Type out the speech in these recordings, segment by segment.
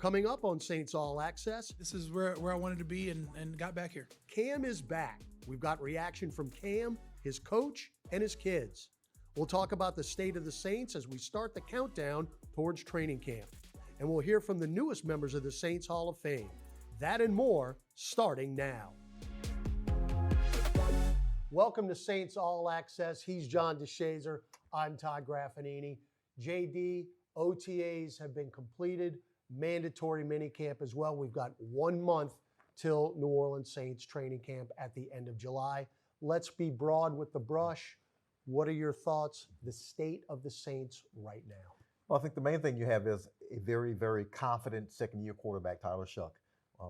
Coming up on Saints All Access, this is where I wanted to be and got back here. Cam is back. We've got reaction from Cam, his coach, and his kids. We'll talk about the state of the Saints as we start the countdown towards training camp. And we'll hear from the newest members of the Saints Hall of Fame. That and more starting now. Welcome to Saints All Access. He's John DeShazier. I'm Todd Graffagnini. JD, OTAs have been completed. Mandatory minicamp as well. We've got 1 month till New Orleans Saints training camp at the end of July. Let's be broad with the brush. What are your thoughts, the state of the Saints right now? Well, I think the main thing you have is a very, very confident second-year quarterback, Tyler Shough,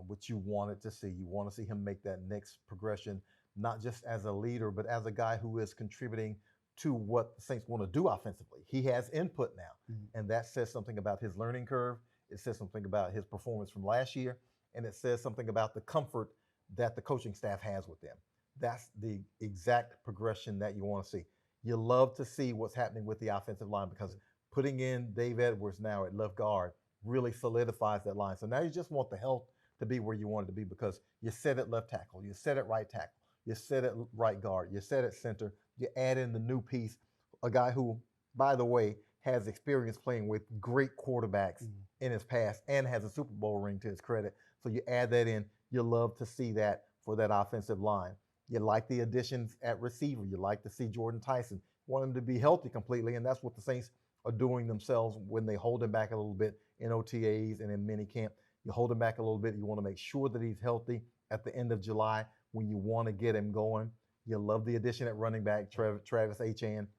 which you wanted to see. You want to see him make that next progression, not just as a leader, but as a guy who is contributing to what the Saints want to do offensively. He has input now, and that says something about his learning curve. It says something about his performance from last year, and it says something about the comfort that the coaching staff has with them. That's the exact progression that you want to see. You love to see what's happening with the offensive line because putting in Dave Edwards now at left guard really solidifies that line. So now you just want the health to be where you want it to be because you set at left tackle, you set at right tackle, you set at right guard, you set at center, you add in the new piece, a guy who, by the way, has experience playing with great quarterbacks in his past and has a Super Bowl ring to his credit. So you add that in, you love to see that for that offensive line. You like the additions at receiver. You like to see Jordan Tyson. You want him to be healthy completely, and that's what the Saints are doing themselves when they hold him back a little bit in OTAs and in minicamp. You hold him back a little bit. You want to make sure that he's healthy at the end of July when you want to get him going. You love the addition at running back, Travis Etienne,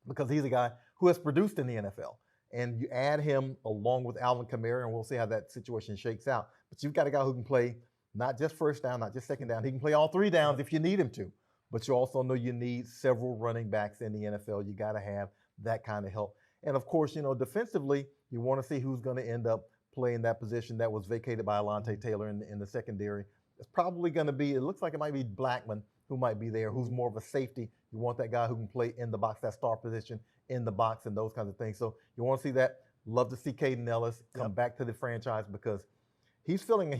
because he's a guy who has produced in the NFL. And you add him along with Alvin Kamara, and we'll see how that situation shakes out. But you've got a guy who can play not just first down, not just second down. He can play all 3 downs if you need him to. But you also know you need several running backs in the NFL. You got to have that kind of help. And, of course, you know, defensively, you want to see who's going to end up playing that position that was vacated by Alontae Taylor in the secondary. It's probably going to be, it looks like it might be Blackman who might be there, who's more of a safety. You want that guy who can play in the box, that star position in the box and those kinds of things. So you want to see that. Love to see Kaden Elliss come back to the franchise because he's filling a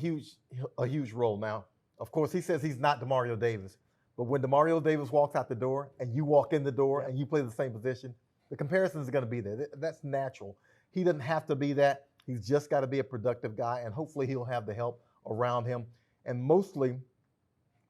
huge role. Now, of course, he says he's not Demario Davis, but when Demario Davis walks out the door and you walk in the door and you play the same position, the comparison is going to be there. That's natural. He doesn't have to be that. He's just got to be a productive guy, and hopefully he'll have the help around him. And mostly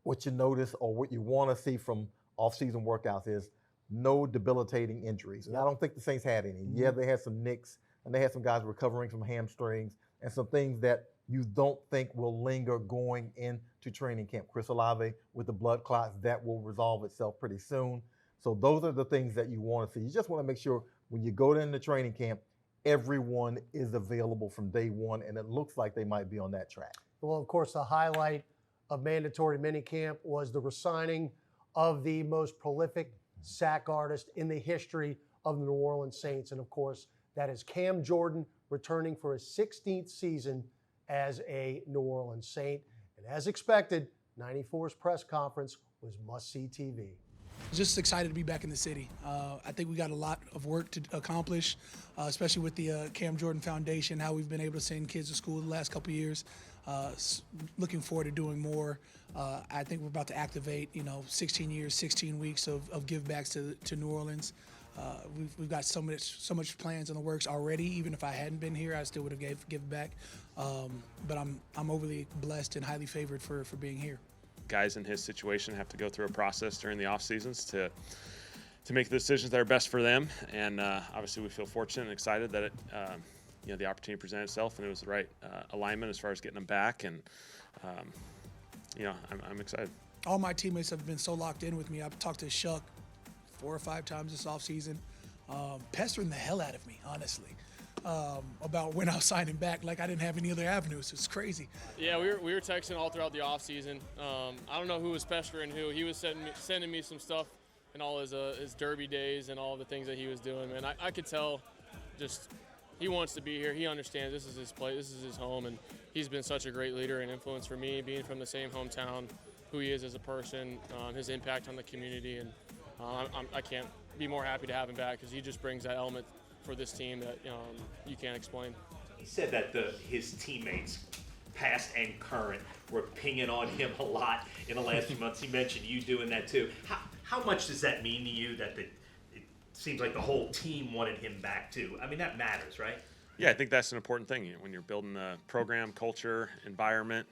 what you notice or what you want to see from off-season workouts is no debilitating injuries. And I don't think the Saints had any. Yeah, they had some nicks, and they had some guys recovering from hamstrings and some things that you don't think will linger going into training camp. Chris Olave with the blood clots, that will resolve itself pretty soon. So those are the things that you want to see. You just want to make sure when you go into training camp, everyone is available from day one, and it looks like they might be on that track. Well, of course, the highlight of mandatory minicamp was the resigning of the most prolific sack artist in the history of the New Orleans Saints. And of course, that is Cam Jordan returning for his 16th season as a New Orleans Saint. And as expected, 94's press conference was must-see TV. Just excited to be back in the city. I think we got a lot of work to accomplish, especially with the Cam Jordan Foundation, how we've been able to send kids to school the last couple of years. Looking forward to doing more. I think we're about to activate, 16 years, 16 weeks of give-backs to New Orleans. We've got so much plans in the works already. Even if I hadn't been here, I still would have given back. But I'm overly blessed and highly favored for being here. Guys in his situation have to go through a process during the off seasons to make the decisions that are best for them. And obviously, we feel fortunate and excited that the opportunity presented itself, and it was the right alignment as far as getting them back. And I'm excited. All my teammates have been so locked in with me. I've talked to Shough 4 or 5 times this offseason, pestering the hell out of me, honestly, about when I was signing back. Like I didn't have any other avenues. It's crazy. Yeah, we were texting all throughout the offseason. I don't know who was pestering who. He was sending me some stuff in all his derby days and all the things that he was doing. Man, I could tell just he wants to be here. He understands this is his place, this is his home, and he's been such a great leader and influence for me, being from the same hometown, who he is as a person, his impact on the community, and I can't be more happy to have him back because he just brings that element for this team that you can't explain. He said that his teammates, past and current, were pinging on him a lot in the last few months. He mentioned you doing that too. How much does that mean to you that it seems like the whole team wanted him back too? I mean, that matters, right? Yeah, I think that's an important thing. When you're building a program, culture, environment,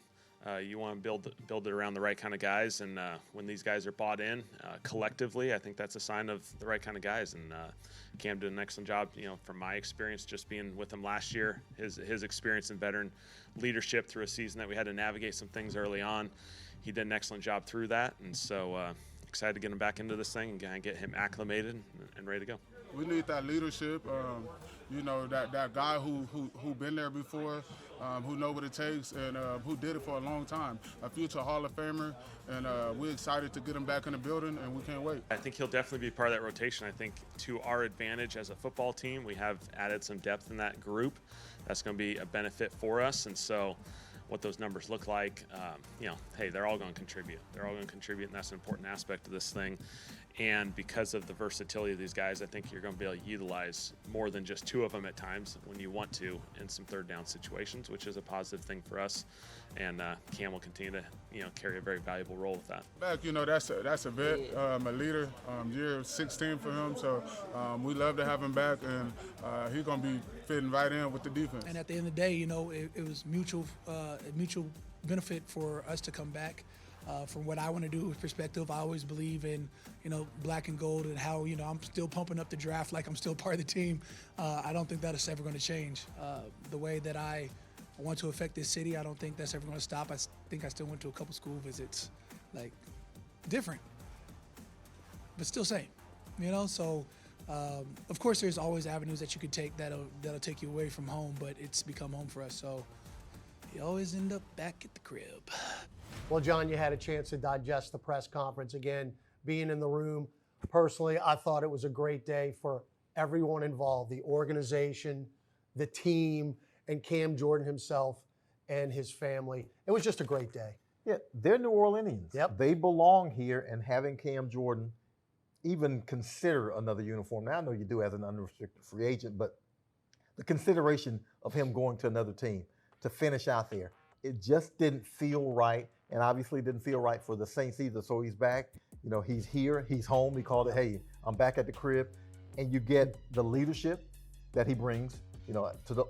you want to build it around the right kind of guys. And when these guys are bought in collectively, I think that's a sign of the right kind of guys. And Cam did an excellent job, from my experience, just being with him last year, his experience in veteran leadership through a season that we had to navigate some things early on. He did an excellent job through that. And so excited to get him back into this thing and get him acclimated and ready to go. We need that leadership, that guy who been there before, who know what it takes, and who did it for a long time. A future Hall of Famer, and we're excited to get him back in the building, and we can't wait. I think he'll definitely be part of that rotation. I think to our advantage as a football team, we have added some depth in that group. That's going to be a benefit for us, and so what those numbers look like, hey, they're all going to contribute. They're all going to contribute, and that's an important aspect of this thing. And because of the versatility of these guys, I think you're going to be able to utilize more than just two of them at times when you want to in some third down situations, which is a positive thing for us. And Cam will continue to, carry a very valuable role with that. Back, that's a vet, a leader. Year 16 for him, so we love to have him back, and he's going to be fitting right in with the defense. And at the end of the day, it was mutual benefit for us to come back. From what I want to do with perspective, I always believe in, black and gold and how, I'm still pumping up the draft like I'm still part of the team. I don't think that's ever going to change. The way that I want to affect this city, I don't think that's ever going to stop. I think I still went to a couple school visits, like different, but still same, So, of course, there's always avenues that you could take that'll take you away from home, but it's become home for us. So you always end up back at the crib. Well, John, you had a chance to digest the press conference again, being in the room. Personally, I thought it was a great day for everyone involved, the organization, the team, and Cam Jordan himself and his family. It was just a great day. Yeah, they're New Orleanians. Yep. They belong here, and having Cam Jordan even consider another uniform. Now, I know you do as an unrestricted free agent, but the consideration of him going to another team to finish out there, it just didn't feel right, and obviously didn't feel right for the Saints either. So he's back. He's here. He's home. He called it, hey, I'm back at the crib. And you get the leadership that he brings,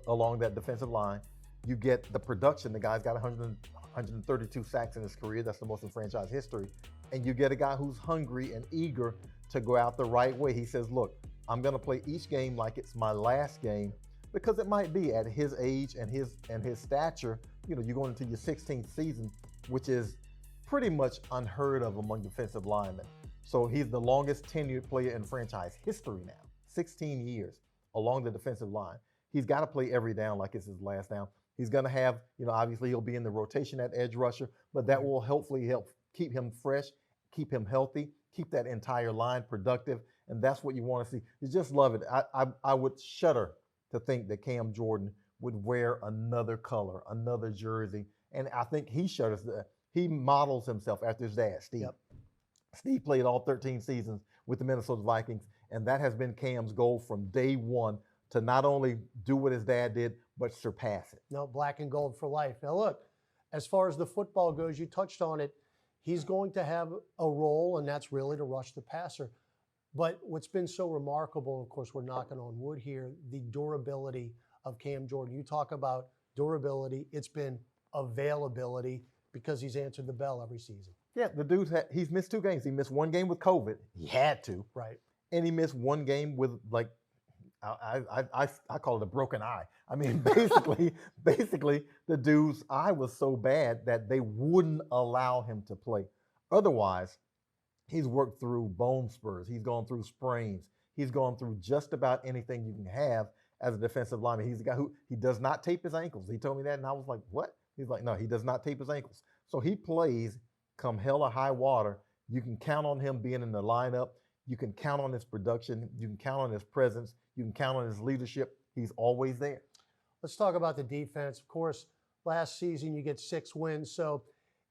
along that defensive line. You get the production. The guy's got 132 sacks in his career. That's the most in franchise history. And you get a guy who's hungry and eager to go out the right way. He says, look, I'm going to play each game like it's my last game, because it might be at his age and his stature. You're going into your 16th season, which is pretty much unheard of among defensive linemen. So he's the longest tenured player in franchise history now, 16 years along the defensive line. He's got to play every down like it's his last down. He's going to have, obviously he'll be in the rotation at edge rusher, but that will hopefully help keep him fresh, keep him healthy, keep that entire line productive, and that's what you want to see. You just love it. I would shudder to think that Cam Jordan would wear another color, another jersey, and I think he shudders. He models himself after his dad, Steve. Yep. Steve played all 13 seasons with the Minnesota Vikings, and that has been Cam's goal from day one, to not only do what his dad did, but surpass it. No, black and gold for life. Now look, as far as the football goes, you touched on it. He's going to have a role, and that's really to rush the passer. But what's been so remarkable, of course, we're knocking on wood here, the durability of Cam Jordan. You talk about durability, it's been availability, because he's answered the bell every season. Yeah, the dude, he's missed 2 games. He missed 1 game with COVID. He had to. Right. And he missed 1 game with, like, I call it a broken eye. I mean, basically, the dude's eye was so bad that they wouldn't allow him to play. Otherwise, he's worked through bone spurs. He's gone through sprains. He's gone through just about anything you can have as a defensive lineman. He's a guy who, he does not tape his ankles. He told me that, and I was like, what? He's like, no, he does not tape his ankles. So he plays come hell or high water. You can count on him being in the lineup. You can count on his production. You can count on his presence. You can count on his leadership. He's always there. Let's talk about the defense. Of course, last season you get 6 wins, so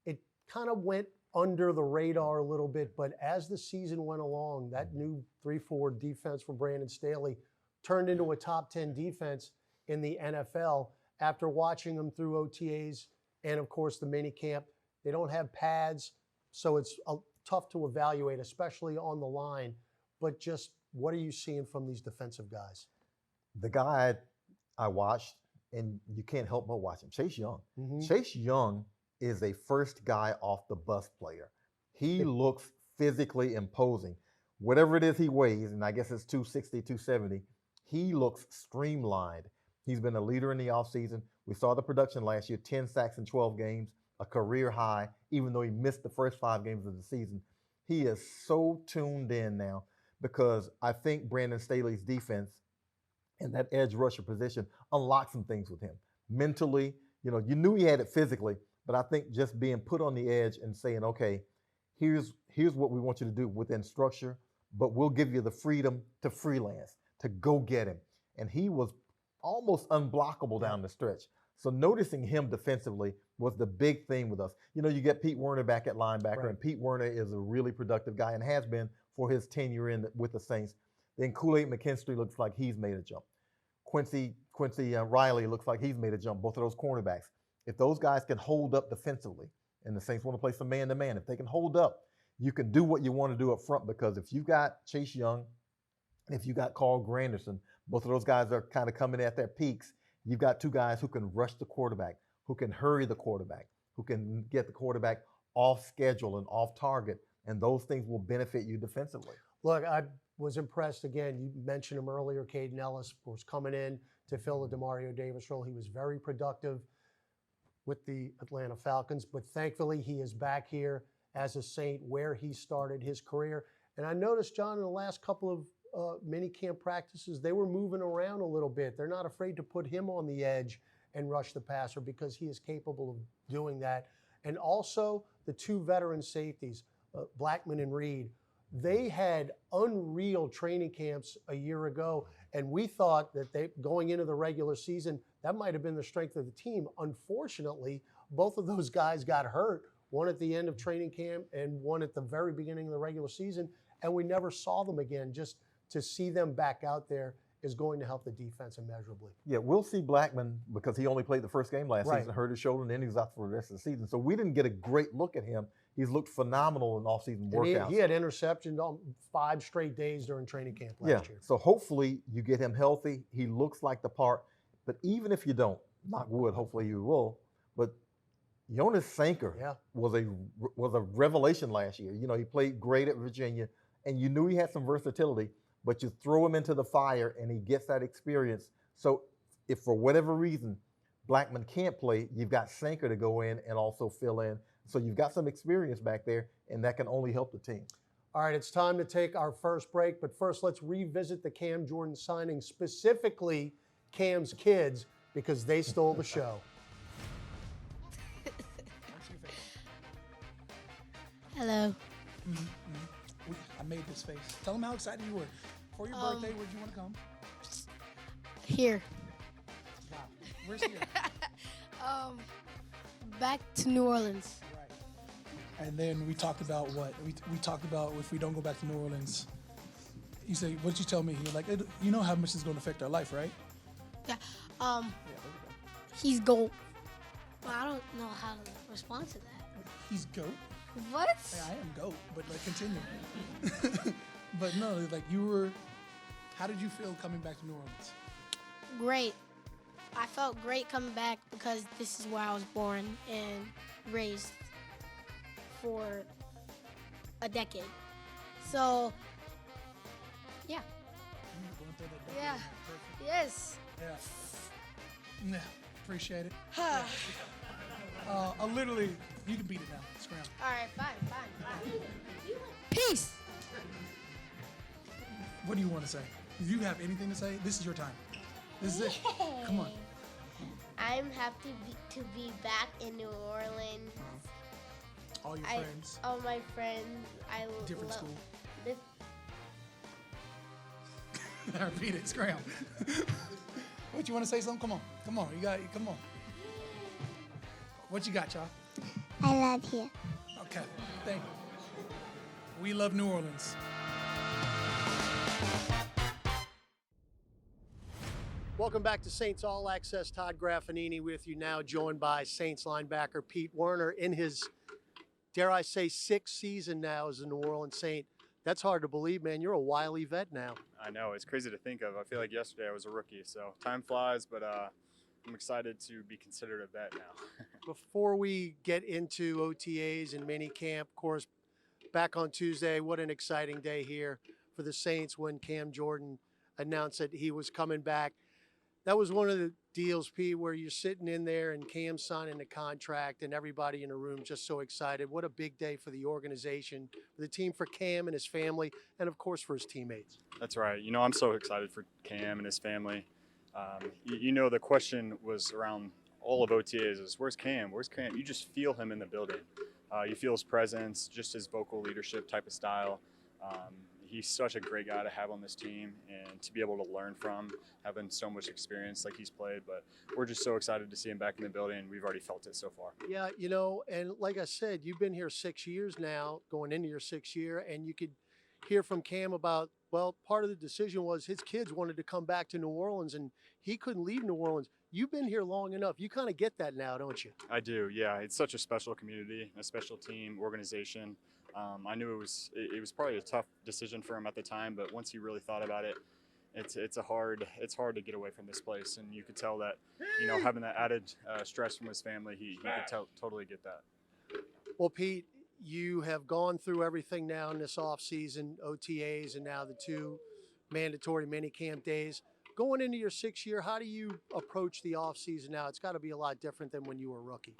it kind of went under the radar a little bit, but as the season went along, that new 3-4 defense from Brandon Staley turned into a top 10 defense in the NFL. after watching them through OTAs and, of course, the mini camp. They don't have pads, so it's tough to evaluate, especially on the line. But just what are you seeing from these defensive guys? The guy I watched, and you can't help but watch him, Chase Young. Mm-hmm. Chase Young is a first guy off the bus player. He looks physically imposing. Whatever it is he weighs, and I guess it's 260, 270, he looks streamlined. He's been a leader in the offseason. We saw the production last year, 10 sacks in 12 games, a career high, even though he missed the first 5 games of the season. He is so tuned in now because I think Brandon Staley's defense and that edge rusher position unlocked some things with him. Mentally, you knew he had it physically, but I think just being put on the edge and saying, okay, here's what we want you to do within structure, but we'll give you the freedom to freelance, to go get him. And he was almost unblockable down the stretch. So noticing him defensively was the big thing with us. You get Pete Werner back at linebacker, Right. and Pete Werner is a really productive guy and has been for his tenure with the Saints. Then Kool-Aid McKinstry looks like he's made a jump. Quincy Riley looks like he's made a jump, both of those cornerbacks. If those guys can hold up defensively, and the Saints want to play some man-to-man, if they can hold up, you can do what you want to do up front, because if you've got Chase Young, if you got Carl Granderson, both of those guys are kind of coming at their peaks. You've got 2 guys who can rush the quarterback, who can hurry the quarterback, who can get the quarterback off schedule and off target, and those things will benefit you defensively. Look, I was impressed again. You mentioned him earlier. Kaden Elliss was coming in to fill the DeMario Davis role. He was very productive with the Atlanta Falcons, but thankfully he is back here as a Saint where he started his career. And I noticed, John, in the last couple of mini camp practices, they were moving around a little bit. They're not afraid to put him on the edge and rush the passer because he is capable of doing that. And also the 2 veteran safeties, Blackman and Reed, they had unreal training camps a year ago, and we thought that going into the regular season, that might have been the strength of the team. Unfortunately, both of those guys got hurt, one at the end of training camp and one at the very beginning of the regular season, and we never saw them again. Just to see them back out there is going to help the defense immeasurably. Yeah, we'll see Blackman because he only played the first game last Right. season, hurt his shoulder, and then he was out for the rest of the season. So we didn't get a great look at him. He's looked phenomenal in off-season And workouts. he had interceptions on 5 straight days during training camp last year. So hopefully you get him healthy. He looks like the part. But even if you don't, knock wood, hopefully you will. But Jonas Sanker was a revelation last year. He played great at Virginia, and you knew he had some versatility. But you throw him into the fire, and he gets that experience. So if for whatever reason Blackman can't play, you've got Sanker to go in and also fill in. So you've got some experience back there, and that can only help the team. All right, it's time to take our first break. But first, let's revisit the Cam Jordan signing, specifically Cam's kids, because they stole the show. Hello. I made this face. Tell them how excited you were. For your birthday, where'd you want to come? Here. Wow. Where's here? Back to New Orleans. Right. And then we talked about what? We talked about if we don't go back to New Orleans. You say, what'd you tell me? You're like, you know how much it's going to affect our life, right? Yeah. Yeah, He's goat. Well, I don't know how to respond to that. he's GOAT. What? Yeah, I am GOAT, but like continue. But no, like how did you feel coming back to New Orleans? Great. I felt great coming back because this is where I was born and raised for a decade. So, yeah. Going through that decade, Yeah. perfect. Yes. Yeah, appreciate it. Literally, you can beat it now. Scram. All right, fine. Peace. What do you want to say? If you have anything to say, this is your time. This is it. Come on. I'm happy to be back in New Orleans. All your friends. All my friends. Different school. This, Repeat it. Scram. What, you want to say something? Come on. Come on. Come on. What you got, y'all? I love you. Okay. Thank you. We love New Orleans. Welcome back to Saints All Access. Todd Graffagnini with you now, joined by Saints linebacker Pete Werner in his, dare I say, 6th season now as a New Orleans Saint. That's hard to believe, man. You're a wily vet now. I know. It's crazy to think of. I feel like yesterday I was a rookie, so time flies, but I'm excited to be considered a vet now. Before we get into OTAs and minicamp, of course, back on Tuesday, what an exciting day here for the Saints when Cam Jordan announced that he was coming back. That was one of the deals, Pete, where you're sitting in there and Cam signing the contract and everybody in the room just so excited. What a big day for the organization, for the team, for Cam and his family, and of course for his teammates. That's right. You know, I'm so excited for Cam and his family. You know, the question was around all of OTAs is, where's Cam? Where's Cam? You just feel him in the building. You feel his presence, just his vocal leadership type of style. He's such a great guy to have on this team and to be able to learn from, having so much experience like he's played. But we're just so excited to see him back in the building. We've already felt it so far. Yeah, you know, and like I said, you've been here 6 years now, going into your 6th year, and you could hear from Cam about, well, part of the decision was his kids wanted to come back to New Orleans, and he couldn't leave New Orleans. You've been here long enough. You kind of get that now, don't you? I do, yeah. It's such a special community, a special team, organization. I knew it was probably a tough decision for him at the time, but once he really thought about it, it's hard to get away from this place, and you could tell that, you know, having that added stress from his family, he could totally get that. Well, Pete, you have gone through everything now in this offseason, OTAs, and now the 2 mandatory minicamp days. Going into your 6th year, how do you approach the offseason now? It's got to be a lot different than when you were a rookie.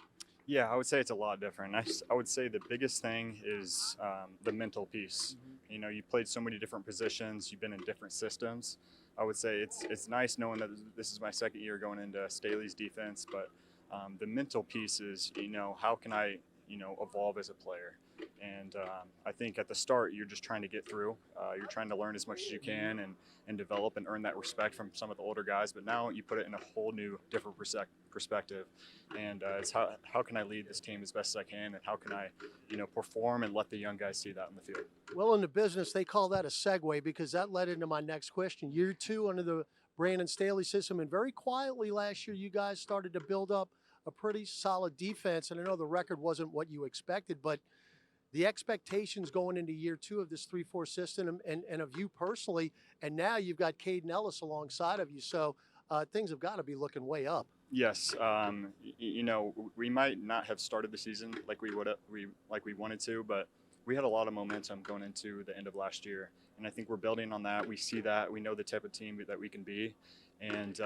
Yeah, I would say it's a lot different. I would say the biggest thing is the mental piece. Mm-hmm. You know, you played so many different positions. You've been in different systems. I would say it's nice knowing that this is my 2nd year going into Staley's defense, but the mental piece is, you know, how can I, you know, evolve as a player? And I think at the start, you're just trying to get through. You're trying to learn as much as you can and develop and earn that respect from some of the older guys. But now you put it in a whole new, different perspective. And it's how can I lead this team as best as I can? And how can I, you know, perform and let the young guys see that in the field? Well, in the business, they call that a segue because that led into my next question. Year 2 under the Brandon Staley system. And very quietly last year, you guys started to build up a pretty solid defense. And I know the record wasn't what you expected, but the expectations going into year 2 of this 3-4 system and of you personally, and now you've got Kaden Elliss alongside of you, so things have got to be looking way up. Yes, you know, we might not have started the season like we wanted to, but we had a lot of momentum going into the end of last year, and I think we're building on that. We see that, we know the type of team that we can be, and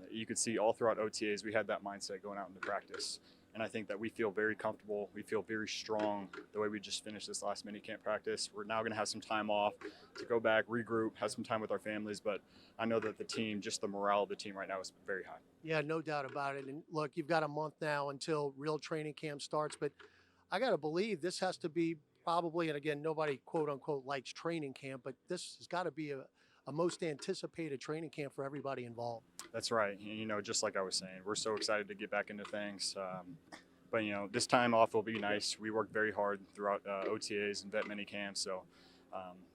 you could see all throughout OTAs we had that mindset going out into practice. And I think that we feel very comfortable. We feel very strong the way we just finished this last minicamp practice. We're now going to have some time off to go back, regroup, have some time with our families. But I know that the team, just the morale of the team right now is very high. Yeah, no doubt about it. And look, you've got a month now until real training camp starts. But I got to believe this has to be probably, and again, nobody quote unquote likes training camp, but this has got to be a most anticipated training camp for everybody involved. That's right. You know, just like I was saying, we're so excited to get back into things. But, you know, this time off will be nice. We worked very hard throughout OTAs and vet minicamp. So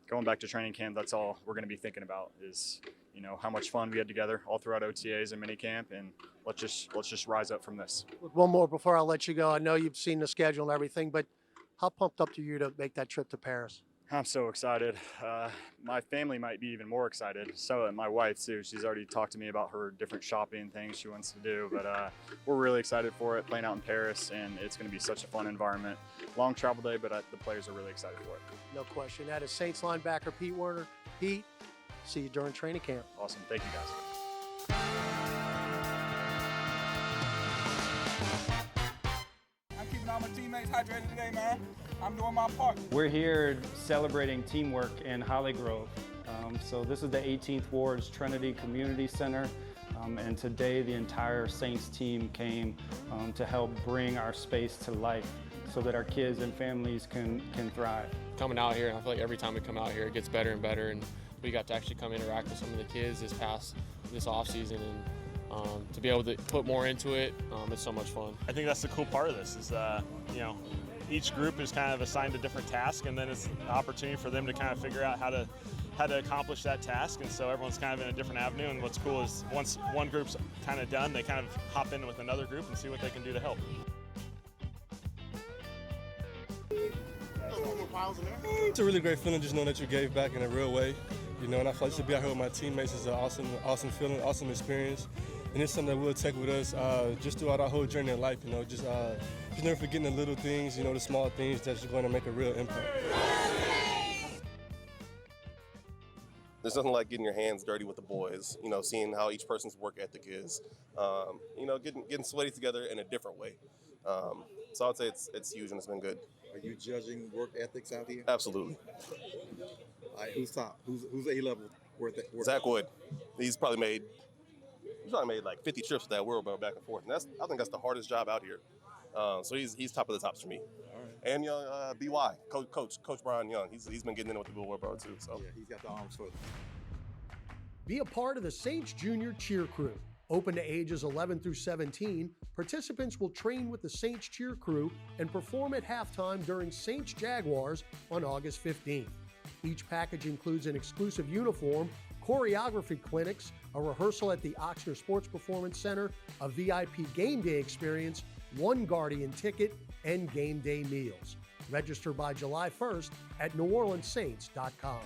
going back to training camp, that's all we're going to be thinking about is, you know, how much fun we had together all throughout OTAs and minicamp. And let's just rise up from this. One more before I let you go. I know you've seen the schedule and everything, but how pumped up are you to make that trip to Paris? I'm so excited. My family might be even more excited. So my wife too. She's already talked to me about her different shopping things she wants to do. But we're really excited for it. Playing out in Paris, and it's going to be such a fun environment. Long travel day, but the players are really excited for it. No question. That is Saints linebacker Pete Werner. Pete, see you during training camp. Awesome. Thank you, guys. All my teammates hydrated today, man. I'm doing my part. We're here celebrating teamwork in Holly Grove. So this is the 18th Ward's Trinity Community Center. And today the entire Saints team came to help bring our space to life so that our kids and families can thrive. Coming out here, I feel like every time we come out here, it gets better and better. And we got to actually come interact with some of the kids this off season, and to be able to put more into it, it's so much fun. I think that's the cool part of this is, you know, each group is kind of assigned a different task, and then it's an opportunity for them to kind of figure out how to had to accomplish that task, and so everyone's kind of in a different avenue. And what's cool is once one group's kind of done, they kind of hop in with another group and see what they can do to help. It's a really great feeling just knowing that you gave back in a real way, you know, and I feel like to be out here with my teammates is an awesome feeling, awesome experience, and it's something that we'll take with us just throughout our whole journey in life, you know, just never forgetting the little things, you know, the small things that's going to make a real impact. There's nothing like getting your hands dirty with the boys, you know, seeing how each person's work ethic is, you know, getting sweaty together in a different way. So I'd say it's huge and it's been good. Are you judging work ethics out here? Absolutely. All right, who's top? Who's A-level worth it? Zach Wood, he's probably made like 50 trips with that wheelbarrow back and forth, and I think that's the hardest job out here. So he's top of the tops for me. All right. And young BY, Coach Brian Young, he's been getting in with the wheelbarrow too. So yeah, he's got the arms for it. Be a part of the Saints Junior Cheer Crew. Open to ages 11 through 17, participants will train with the Saints Cheer Crew and perform at halftime during Saints Jaguars on August 15th. Each package includes an exclusive uniform, choreography clinics, a rehearsal at the Oxnard Sports Performance Center, a VIP game day experience, one Guardian ticket, and game day meals. Register by July 1st at NewOrleansSaints.com.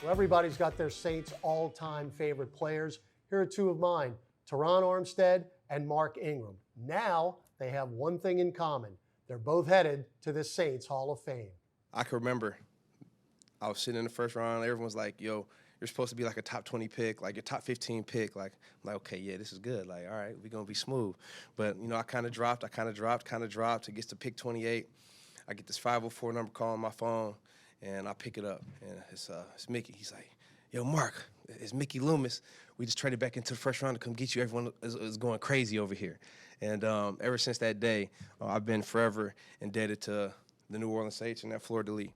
Well, everybody's got their Saints all-time favorite players. Here are two of mine, Terron Armstead and Mark Ingram. Now they have one thing in common. They're both headed to the Saints Hall of Fame. I can remember I was sitting in the first round. Everyone was like, yo, you're supposed to be like a top 20 pick, like your top 15 pick. Like, I'm like, okay, yeah, this is good. Like, all right, we're going to be smooth. But, you know, I kind of dropped. It gets to pick 28. I get this 504 number call on my phone, and I pick it up. And it's Mickey. He's like, yo, Mark, it's Mickey Loomis. We just traded back into the first round to come get you. Everyone is going crazy over here. And ever since that day, I've been forever indebted to the New Orleans Saints and that fleur-de-lis.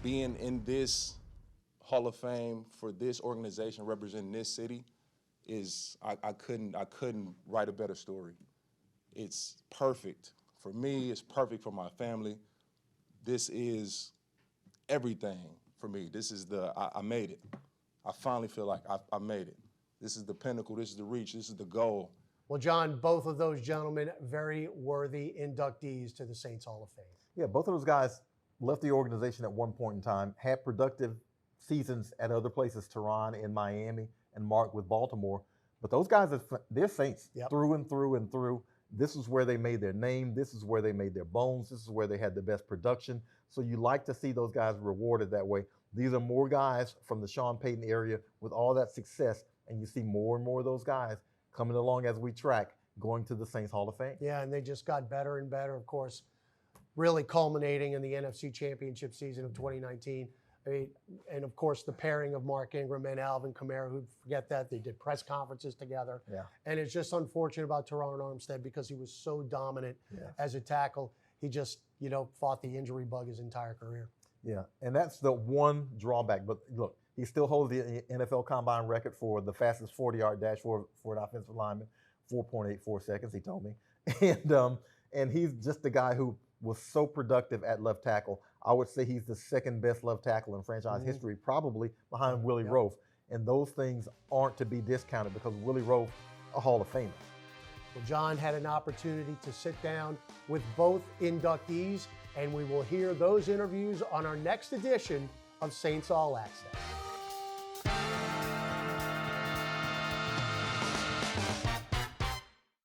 Being in this Hall of Fame for this organization representing this city is, I couldn't write a better story. It's perfect for me, it's perfect for my family. This is everything for me. This is I made it. I finally feel like I made it. This is the pinnacle, this is the reach, this is the goal. Well, John, both of those gentlemen, very worthy inductees to the Saints Hall of Fame. Yeah, both of those guys left the organization at one point in time, had productive seasons at other places, Terron in Miami and Mark with Baltimore. But those guys, they're Saints through and through and through. This is where they made their name. This is where they made their bones. This is where they had the best production. So you like to see those guys rewarded that way. These are more guys from the Sean Payton area with all that success, and you see more and more of those guys coming along as we track, going to the Saints Hall of Fame. Yeah, and they just got better and better, of course, really culminating in the NFC Championship season of 2019. I mean, and of course, the pairing of Mark Ingram and Alvin Kamara, who'd forget that, they did press conferences together. Yeah. And it's just unfortunate about Terron Armstead because he was so dominant as a tackle. He just, you know, fought the injury bug his entire career. Yeah, and that's the one drawback. But look, he still holds the NFL Combine record for the fastest 40-yard dash for an offensive lineman, 4.84 seconds, he told me. And he's just the guy who was so productive at left tackle. I would say he's the second best left tackle in franchise history, probably behind Willie Roaf. And those things aren't to be discounted because Willie Roaf, a Hall of Famer. Well, John had an opportunity to sit down with both inductees, and we will hear those interviews on our next edition of Saints All Access.